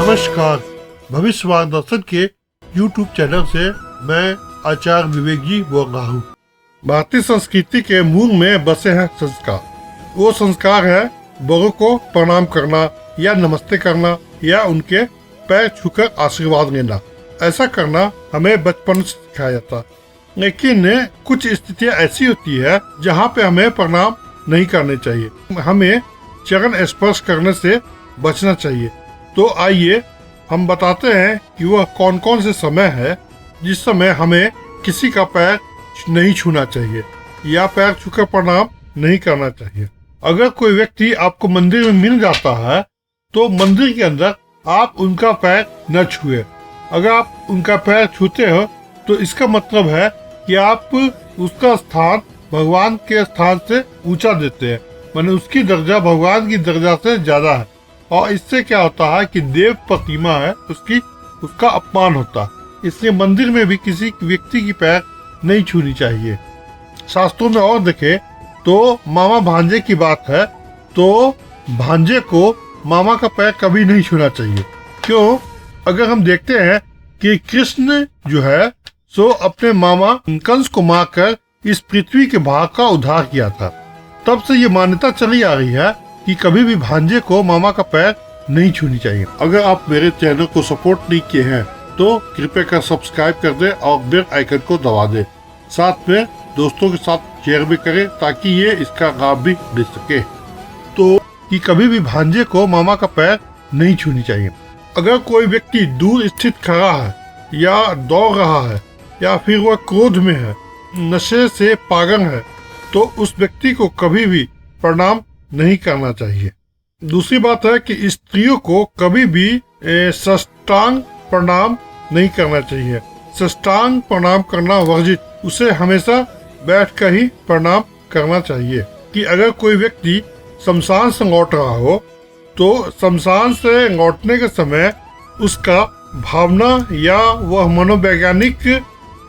नमस्कार, भविष्यवाणी दर्शन के YouTube चैनल से मैं आचार्य विवेक जी बोल रहा हूँ। भारतीय संस्कृति के मूल में बसे हैं संस्कार। वो संस्कार है बड़ों को प्रणाम करना या नमस्ते करना या उनके पैर छूकर आशीर्वाद लेना। ऐसा करना हमें बचपन से सिखाया जाता, लेकिन कुछ स्थितियाँ ऐसी होती है जहाँ पे हमें प्रणाम नहीं करने चाहिए। हमें चरण स्पर्श करने से बचना चाहिए। तो आइए हम बताते हैं कि वह कौन कौन से समय है जिस समय हमें किसी का पैर नहीं छूना चाहिए या पैर छूकर प्रणाम नहीं करना चाहिए। अगर कोई व्यक्ति आपको मंदिर में मिल जाता है तो मंदिर के अंदर आप उनका पैर न छुए। अगर आप उनका पैर छूते हो तो इसका मतलब है कि आप उसका स्थान भगवान के स्थान से ऊंचा देते हैं, माने उसकी दर्जा भगवान की दर्जा से ज्यादा है। और इससे क्या होता है कि देव प्रतिमा है उसका अपमान होता है। इसलिए मंदिर में भी किसी व्यक्ति की पैर नहीं छूनी चाहिए। शास्त्रों में और देखे तो मामा भांजे की बात है तो भांजे को मामा का पैर कभी नहीं छूना चाहिए। क्यों? अगर हम देखते हैं कि कृष्ण जो है सो अपने मामा कंस को मारकर इस पृथ्वी के भाग का उद्धार किया था। तब से ये मान्यता चली आ रही है कि कभी भी भांजे को मामा का पैर नहीं छूनी चाहिए। अगर आप मेरे चैनल को सपोर्ट नहीं किए हैं तो कृपया कर सब्सक्राइब कर दे और बेल आइकन को दबा दे। साथ में दोस्तों के साथ शेयर भी करें ताकि ये इसका लाभ भी ले सके। तो कि कभी भी भांजे को मामा का पैर नहीं छूनी चाहिए। अगर कोई व्यक्ति दूर स्थित खड़ा है या दौड़ रहा है या फिर वह क्रोध में है, नशे से पागल है, तो उस व्यक्ति को कभी भी प्रणाम नहीं करना चाहिए। दूसरी बात है कि स्त्रियों को कभी भी साष्टांग प्रणाम नहीं करना चाहिए। साष्टांग प्रणाम करना वर्जित, उसे हमेशा बैठकर ही प्रणाम करना चाहिए। कि अगर कोई व्यक्ति शमशान से लौट रहा हो तो शमशान से लौटने के समय उसका भावना या वह मनोवैज्ञानिक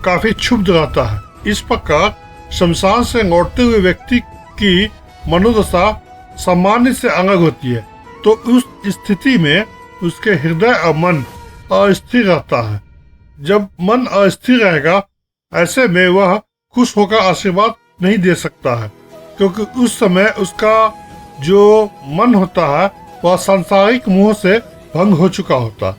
काफी क्षुब्ध रहता है। इस प्रकार शमशान से लौटते हुए व्यक्ति की मनोदशा सामान्य से अलग होती है, तो उस स्थिति में उसके हृदय और मन अस्थिर रहता है। जब मन अस्थिर रहेगा ऐसे में वह खुश होकर आशीर्वाद नहीं दे सकता है, क्योंकि उस समय उसका जो मन होता है वह सांसारिक मोह से भंग हो चुका होता,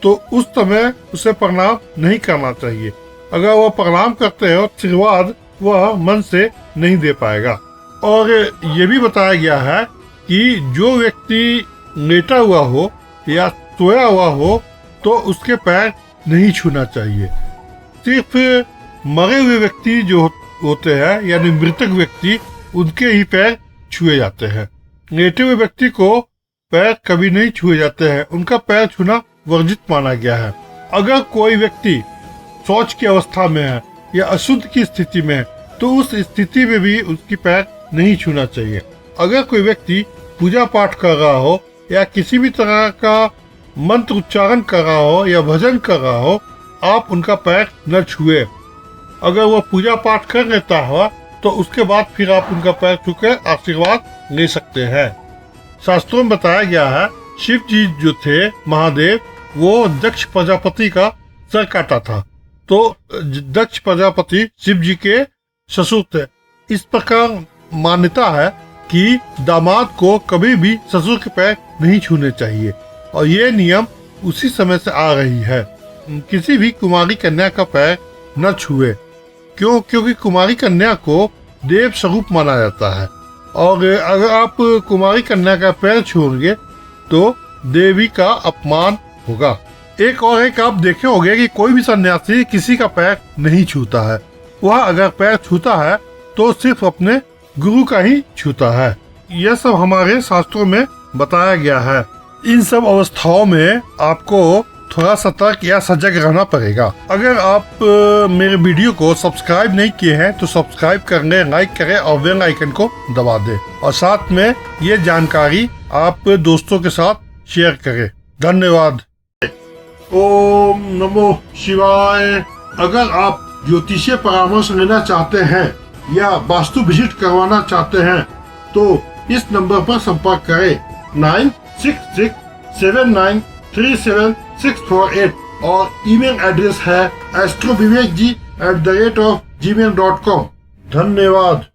तो उस समय उसे प्रणाम नहीं करना चाहिए। अगर वह प्रणाम करते हो आशीर्वाद वह मन से नहीं दे पाएगा। और ये भी बताया गया है कि जो व्यक्ति लेटा हुआ हो या सोया हुआ हो तो उसके पैर नहीं छूना चाहिए। सिर्फ मरे हुए व्यक्ति जो होते हैं यानी मृतक व्यक्ति, उनके ही पैर छुए जाते हैं। लेटे हुए व्यक्ति को पैर कभी नहीं छुए जाते हैं, उनका पैर छूना वर्जित माना गया है। अगर कोई व्यक्ति शौच की अवस्था में है या अशुद्ध की स्थिति में है तो उस स्थिति में भी उसकी पैर नहीं छूना चाहिए। अगर कोई व्यक्ति पूजा पाठ कर रहा हो या किसी भी तरह का मंत्र उच्चारण कर रहा हो या भजन कर रहा हो, आप उनका पैर न छुए। अगर वह पूजा पाठ कर लेता हो तो उसके बाद फिर आप उनका पैर छूकर आशीर्वाद ले सकते हैं। शास्त्रों में बताया गया है शिव जी जो थे महादेव, वो दक्ष प्रजापति का सर काटा था, तो दक्ष प्रजापति शिव जी के ससुर थे। इस प्रकार मान्यता है कि दामाद को कभी भी ससुर के पैर नहीं छूने चाहिए और ये नियम उसी समय से आ रही है। किसी भी कुमारी कन्या का पैर न छुए। क्यों? क्योंकि कुमारी कन्या को देव स्वरूप माना जाता है और अगर आप कुमारी कन्या का पैर छूएंगे तो देवी का अपमान होगा। एक और एक आप देखे होंगे कि कोई भी सन्यासी किसी का पैर नहीं छूता है। वह अगर पैर छूता है तो सिर्फ अपने गुरु का ही छूता है। यह सब हमारे शास्त्रों में बताया गया है। इन सब अवस्थाओं में आपको थोड़ा सतर्क या सजग रहना पड़ेगा। अगर आप मेरे वीडियो को सब्सक्राइब नहीं किए हैं तो सब्सक्राइब करने, लाइक करें और बेल आइकन को दबा दें और साथ में ये जानकारी आप दोस्तों के साथ शेयर करें। धन्यवाद। ओम नमो शिवाय। अगर आप ज्योतिषीय परामर्श लेना चाहते हैं या वास्तु विजिट करवाना चाहते हैं तो इस नंबर पर संपर्क करें 9667 37648 और ईमेल एड्रेस है astrovivedji@gmail.com। धन्यवाद।